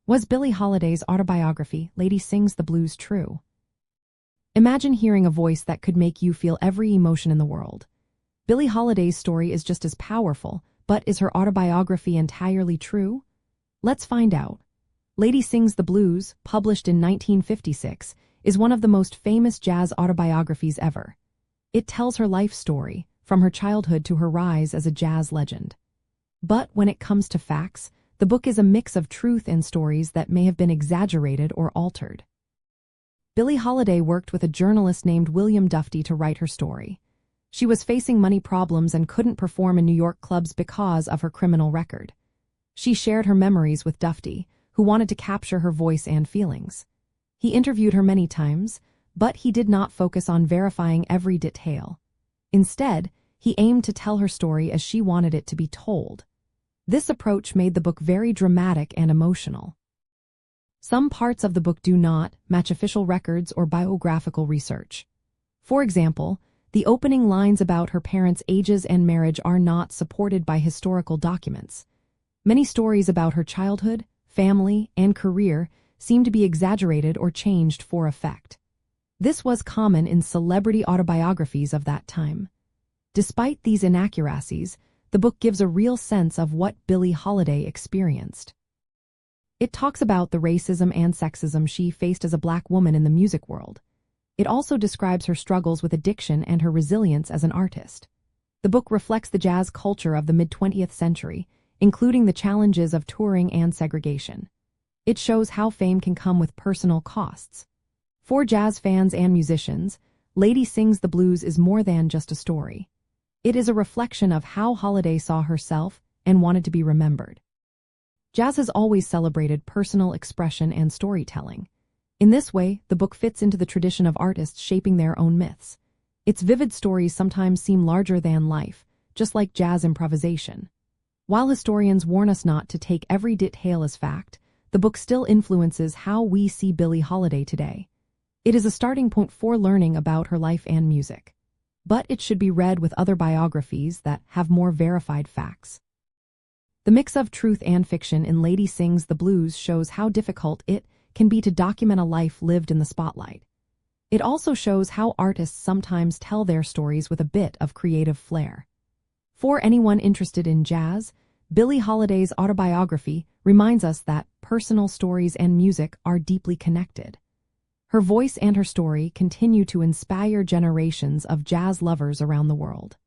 Was Billie Holiday's autobiography, Lady Sings the Blues, true? Imagine hearing a voice that could make you feel every emotion in the world. Billie Holiday's story is just as powerful, but is her autobiography entirely true? Let's find out. Lady Sings the Blues, published in 1956, is one of the most famous jazz autobiographies ever. It tells her life story, from her childhood to her rise as a jazz legend. But when it comes to facts, the book is a mix of truth and stories that may have been exaggerated or altered. Billie Holiday worked with a journalist named William Duffy to write her story. She was facing money problems and couldn't perform in New York clubs because of her criminal record. She shared her memories with Duffy, who wanted to capture her voice and feelings. He interviewed her many times, but he did not focus on verifying every detail. Instead, he aimed to tell her story as she wanted it to be told. This approach made the book very dramatic and emotional. Some parts of the book do not match official records or biographical research. For example, the opening lines about her parents' ages and marriage are not supported by historical documents. Many stories about her childhood, family, and career seem to be exaggerated or changed for effect. This was common in celebrity autobiographies of that time. Despite these inaccuracies, the book gives a real sense of what Billie Holiday experienced. It talks about the racism and sexism she faced as a black woman in the music world. It also describes her struggles with addiction and her resilience as an artist. The book reflects the jazz culture of the mid-20th century, including the challenges of touring and segregation. It shows how fame can come with personal costs. For jazz fans and musicians, Lady Sings the Blues is more than just a story. It is a reflection of how Holiday saw herself and wanted to be remembered. Jazz has always celebrated personal expression and storytelling. In this way, the book fits into the tradition of artists shaping their own myths. Its vivid stories sometimes seem larger than life, just like jazz improvisation. While historians warn us not to take every detail as fact, the book still influences how we see Billie Holiday today. It is a starting point for learning about her life and music. But it should be read with other biographies that have more verified facts. The mix of truth and fiction in Lady Sings the Blues shows how difficult it can be to document a life lived in the spotlight. It also shows how artists sometimes tell their stories with a bit of creative flair. For anyone interested in jazz, Billie Holiday's autobiography reminds us that personal stories and music are deeply connected. Her voice and her story continue to inspire generations of jazz lovers around the world.